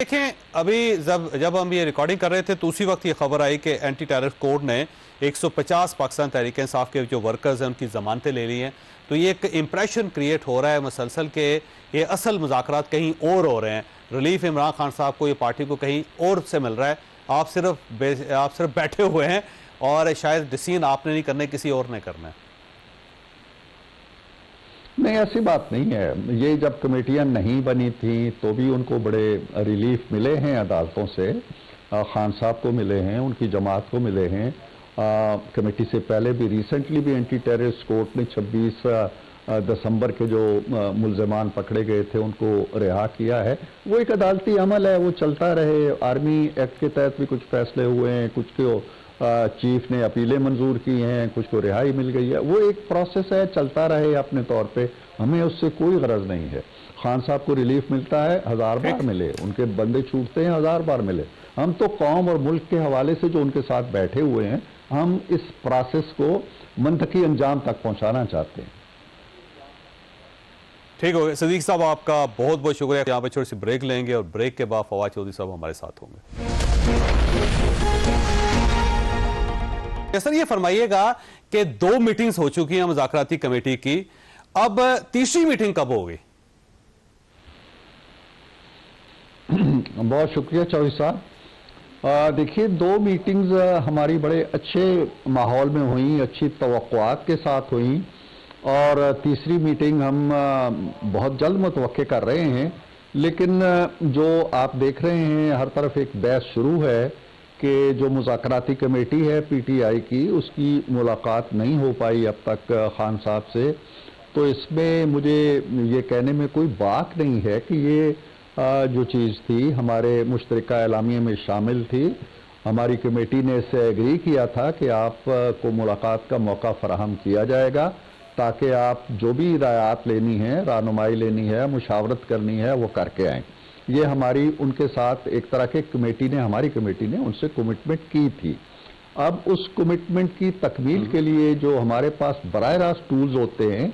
देखें, अभी जब हम ये रिकॉर्डिंग कर रहे थे तो उसी वक्त ये खबर आई कि एंटी टेरर कोर्ट ने 150 पाकिस्तान तहरीक इंसाफ के जो वर्कर्स हैं उनकी जमानतें ले ली हैं। तो ये एक इम्प्रेशन क्रिएट हो रहा है मसलसल के ये असल मुज़ाकरात कहीं और हो रहे हैं। रिलीफ इमरान खान साहब को, ये पार्टी को कहीं और से मिल रहा है। आप सिर्फ बैठे हुए हैं और शायद डिसीजन आपने नहीं करना, किसी और ने करना है। नहीं, ऐसी बात नहीं है। ये जब कमेटियां नहीं बनी थी तो भी उनको बड़े रिलीफ मिले हैं अदालतों से। खान साहब को मिले हैं, उनकी जमात को मिले हैं। कमेटी से पहले भी रिसेंटली भी एंटी टेररिस्ट कोर्ट ने 26 दिसंबर के जो मुल्ज़मान पकड़े गए थे उनको रिहा किया है। वो एक अदालती अमल है, वो चलता रहे। आर्मी एक्ट के तहत भी कुछ फैसले हुए हैं, कुछ को चीफ ने अपीलें मंजूर की हैं, कुछ को रिहाई मिल गई है। वो एक प्रोसेस है, चलता रहे अपने तौर पे। हमें उससे कोई गरज नहीं है। खान साहब को रिलीफ मिलता है, 1000 बार मिले, उनके बंदे छूटते हैं, 1000 बार मिले। हम तो कौम और मुल्क के हवाले से जो उनके साथ बैठे हुए हैं, हम इस प्रोसेस को मंतकी अंजाम तक पहुंचाना चाहते हैं। ठीक हो गया सदीक साहब, आपका बहुत बहुत शुक्रिया। यहाँ पे छोटी सी ब्रेक लेंगे और ब्रेक के बाद फवाद चौधरी साहब हमारे साथ होंगे। सर, ये फरमाइएगा कि 2 मीटिंग्स हो चुकी हैं मुज़ाकराती कमेटी की, अब तीसरी मीटिंग कब होगी? बहुत शुक्रिया चौधरी साहब। देखिए, 2 मीटिंग्स हमारी बड़े अच्छे माहौल में हुई, अच्छी तवक्कुआत के साथ हुई, और तीसरी मीटिंग हम बहुत जल्द मुतवक्के कर रहे हैं। लेकिन जो आप देख रहे हैं, हर तरफ एक बहस शुरू है कि जो मुज़ाकराती कमेटी है पीटीआई की, उसकी मुलाकात नहीं हो पाई अब तक खान साहब से। तो इसमें मुझे ये कहने में कोई बात नहीं है कि ये जो चीज़ थी हमारे मुश्तरका एलामिया में शामिल थी। हमारी कमेटी ने इससे एग्री किया था कि आपको मुलाकात का मौका फराहम किया जाएगा, ताकि आप जो भी हिदायत लेनी है, रहनुमाई लेनी है, मुशावरत करनी है, वो करके आएँ। ये हमारी उनके साथ एक तरह के हमारी कमेटी ने उनसे कमिटमेंट की थी। अब उस कमिटमेंट की तकमील के लिए जो हमारे पास बराह रास्त टूल्स होते हैं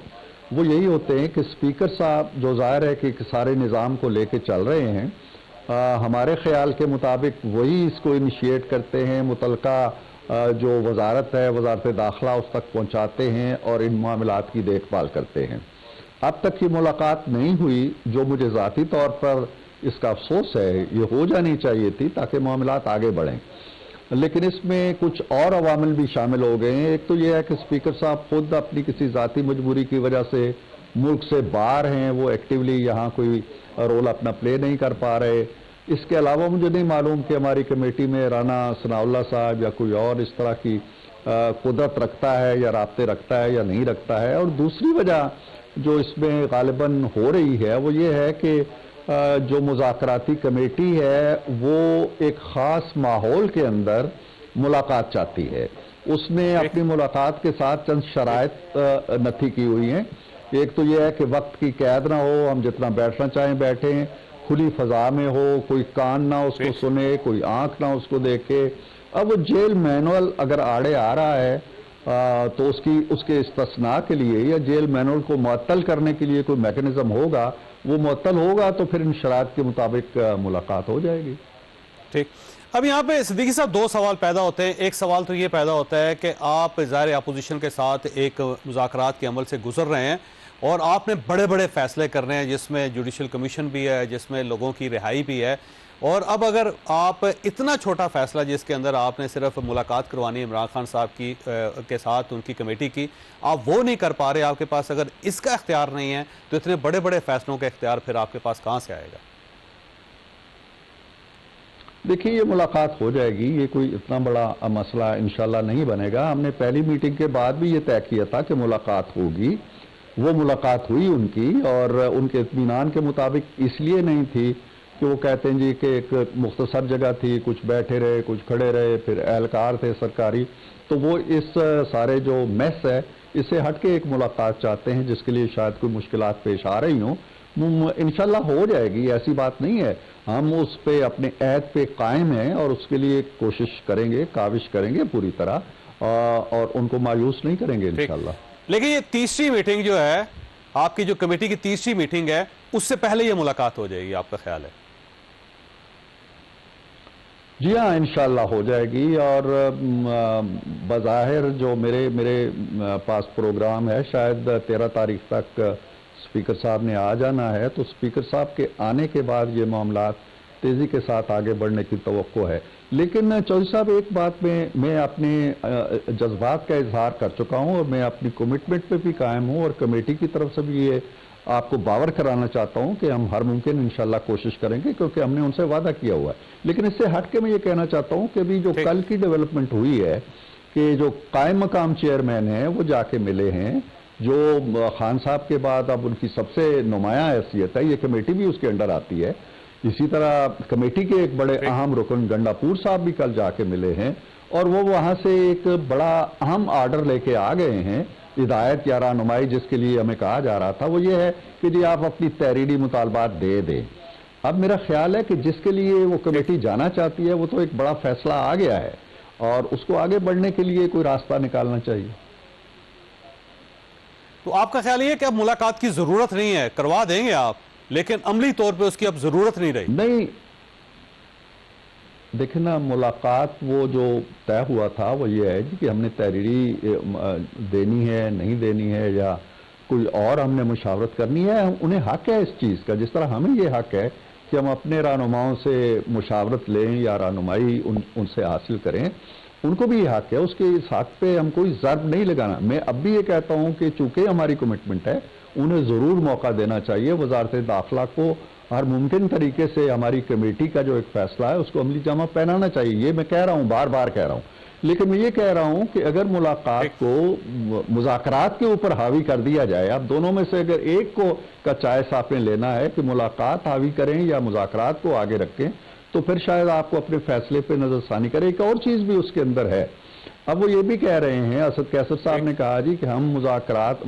वो यही होते हैं कि स्पीकर साहब, जो ज़ाहिर है कि सारे निज़ाम को लेके चल रहे हैं, हमारे ख्याल के मुताबिक वही इसको इनिशिएट करते हैं। मुतलका जो वजारत है, वजारत दाखिला, उस तक पहुँचाते हैं और इन मामलात की देखभाल करते हैं। अब तक की मुलाकात नहीं हुई, जो मुझे ज़ाती तौर पर इसका अफसोस है। ये हो जानी चाहिए थी ताकि मामलात आगे बढ़ें। लेकिन इसमें कुछ और अवामिल भी शामिल हो गए हैं। एक तो ये है कि स्पीकर साहब खुद अपनी किसी ज़ाती मजबूरी की वजह से मुल्क से बाहर हैं, वो एक्टिवली यहाँ कोई रोल अपना प्ले नहीं कर पा रहे। इसके अलावा मुझे नहीं मालूम कि हमारी कमेटी में राना सनाउल्लाह साहब या कोई और इस तरह की कुदरत रखता है या राब्ते रखता है या नहीं रखता है। और दूसरी वजह जो इसमें गालिबन हो रही है वो ये है कि जो मुज़ाकराती कमेटी है वो एक ख़ास माहौल के अंदर मुलाकात चाहती है। उसने अपनी मुलाकात के साथ चंद शराइत नथी की हुई हैं। एक तो यह है कि वक्त की कैद ना हो, हम जितना बैठना चाहें बैठें, खुली फ़ज़ा में हो, कोई कान ना उसको सुने, कोई आँख ना उसको देखे। अब वो जेल मैनुअल अगर आड़े आ रहा है तो उसके इस्तिस्ना के लिए या जेल मैनुअल को मुअत्तल करने के लिए कोई मैकेनिज्म होगा, वो मुअत्तल होगा तो फिर इन शरात के मुताबिक मुलाकात हो जाएगी। ठीक। अब यहाँ पे सिद्दीकी साहब 2 सवाल पैदा होते हैं। एक सवाल तो ये पैदा होता है कि आप ज़ाहिर अपोजिशन के साथ एक मुज़ाकरात के अमल से गुजर रहे हैं और आपने बड़े बड़े फैसले कर रहे हैं, जिसमें जुडिशल कमीशन भी है, जिसमें लोगों की रिहाई भी है। और अब अगर आप इतना छोटा फैसला जिसके अंदर आपने सिर्फ मुलाकात करवानी है इमरान खान साहब की के साथ उनकी कमेटी की, आप वो नहीं कर पा रहे, आपके पास अगर इसका इख्तियार नहीं है तो इतने बड़े बड़े फैसलों का इख्तियार फिर आपके पास कहाँ से आएगा? देखिए, ये मुलाकात हो जाएगी, ये कोई इतना बड़ा मसला इंशाल्लाह नहीं बनेगा। हमने पहली मीटिंग के बाद भी ये तय किया था कि मुलाकात होगी। वो मुलाकात हुई उनकी, और उनके इत्मीनान के मुताबिक इसलिए नहीं थी कि वो कहते हैं जी कि एक मुख्तसर जगह थी, कुछ बैठे रहे, कुछ खड़े रहे, फिर एहलकार थे सरकारी। तो वो इस सारे जो मैस है इससे हट के एक मुलाकात चाहते हैं, जिसके लिए शायद कोई मुश्किलात पेश आ रही हों। इंशाल्लाह हो जाएगी, ऐसी बात नहीं है। हम उस पे अपने ऐद पे कायम हैं और उसके लिए कोशिश करेंगे, काविश करेंगे पूरी तरह, और उनको मायूस नहीं करेंगे इंशाल्लाह। लेकिन ये तीसरी मीटिंग जो है, आपकी जो कमेटी की तीसरी मीटिंग है, उससे पहले ये मुलाकात हो जाएगी, आपका ख्याल है? जी हाँ, इंशाल्लाह हो जाएगी। और बज़ाहिर जो मेरे मेरे पास प्रोग्राम है, शायद 13 तारीख तक स्पीकर साहब ने आ जाना है, तो स्पीकर साहब के आने के बाद ये मामला तेज़ी के साथ आगे बढ़ने की तवक्को है। लेकिन चौधरी साहब, एक बात में मैं अपने जज्बात का इजहार कर चुका हूँ और मैं अपनी कमिटमेंट पे भी कायम हूँ, और कमेटी की तरफ से भी ये आपको बावर कराना चाहता हूं कि हम हर मुमकिन इंशाल्लाह कोशिश करेंगे, क्योंकि हमने उनसे वादा किया हुआ है। लेकिन इससे हट के मैं ये कहना चाहता हूं कि अभी जो कल की डेवलपमेंट हुई है कि जो कायम मकाम चेयरमैन हैं वो जाके मिले हैं, जो खान साहब के बाद अब उनकी सबसे नुमाया हैसियत है, ये कमेटी भी उसके अंडर आती है। इसी तरह कमेटी के एक बड़े अहम रुकन गंडापुर साहब भी कल जाके मिले हैं, और वो वहां से एक बड़ा अहम आर्डर लेके आ गए हैं, हिदायत या रहनुमाई जिसके लिए हमें कहा जा रहा था, वो ये है कि जी आप अपनी तहरीरी मुतालबात दे दें। अब मेरा ख्याल है कि जिसके लिए वो कमेटी जाना चाहती है वो तो एक बड़ा फैसला आ गया है, और उसको आगे बढ़ने के लिए कोई रास्ता निकालना चाहिए। तो आपका ख्याल ये है कि अब मुलाकात की जरूरत नहीं है, करवा देंगे आप, लेकिन अमली तौर पे उसकी अब जरूरत नहीं रही? नहीं, देखिए ना, मुलाकात वो जो तय हुआ था वो ये है जी कि हमने तहरीरी देनी है, नहीं देनी है, या कोई और हमने मुशावरत करनी है। उन्हें हक है इस चीज़ का, जिस तरह हमें ये हक है कि हम अपने रहनुमाओं से मुशावरत लें या रहनुमाई उनसे हासिल करें, उनको भी ये हक है। उसके इस हक पे हम कोई ज़र्ब नहीं लगाना। मैं अब भी ये कहता हूँ कि चूंकि हमारी कमिटमेंट है, उन्हें ज़रूर मौका देना चाहिए। वजारत दाखिला को हर मुमकिन तरीके से हमारी कमेटी का जो एक फैसला है उसको अमली जामा पहनाना चाहिए। ये मैं कह रहा हूँ, बार बार कह रहा हूँ। लेकिन मैं ये कह रहा हूँ कि अगर मुलाकात को मुज़ाकरात के ऊपर हावी कर दिया जाए, अब दोनों में से अगर एक को का चॉइस आपने लेना है कि मुलाकात हावी करें या मुज़ाकरात को आगे रखें, तो फिर शायद आपको अपने फैसले पर नजरसानी करें। एक और चीज़ भी उसके अंदर है। अब वो ये भी कह रहे हैं, असद कैसर साहब ने कहा जी कि हम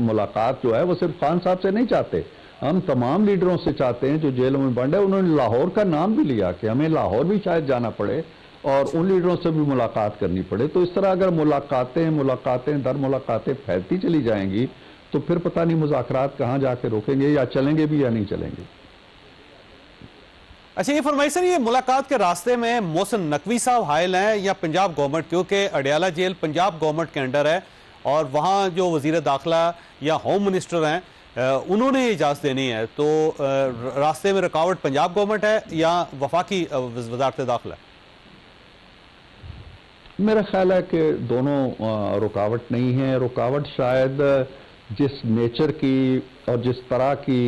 मुलाकात जो है वो सिर्फ खान साहब से नहीं चाहते, हम तमाम लीडरों से चाहते हैं जो जेलों में बंद है। उन्होंने लाहौर का नाम भी लिया कि हमें लाहौर भी शायद जाना पड़े और उन लीडरों से भी मुलाकात करनी पड़े। तो इस तरह अगर मुलाकातें दर मुलाकातें फैलती चली जाएंगी तो फिर पता नहीं मुज़ाकरात कहाँ जाके रोकेंगे, या चलेंगे भी या नहीं चलेंगे। अच्छा, ये फरमाइए सर, ये मुलाकात के रास्ते में मोहसिन नकवी साहब हायल हैं या पंजाब गवर्नमेंट? क्योंकि अडयाला जेल पंजाब गवर्नमेंट के अंडर है और वहाँ जो वजीर दाखिला या होम मिनिस्टर हैं उन्होंने इजाज़त देनी है, तो रास्ते में रुकावट पंजाब गवर्नमेंट है या वफाकी वजारत दाखिला? मेरा ख्याल है कि दोनों रुकावट नहीं है। रुकावट शायद जिस नेचर की और जिस तरह की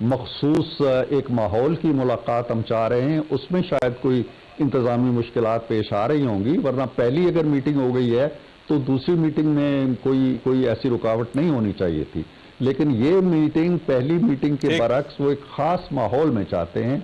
मखसूस एक माहौल की मुलाकात हम चाह रहे हैं, उसमें शायद कोई इंतज़ामी मुश्किलात पेश आ रही होंगी, वरना पहली अगर मीटिंग हो गई है तो दूसरी मीटिंग में कोई ऐसी रुकावट नहीं होनी चाहिए थी। लेकिन ये मीटिंग, पहली मीटिंग के बरक्स, वो एक ख़ास माहौल में चाहते हैं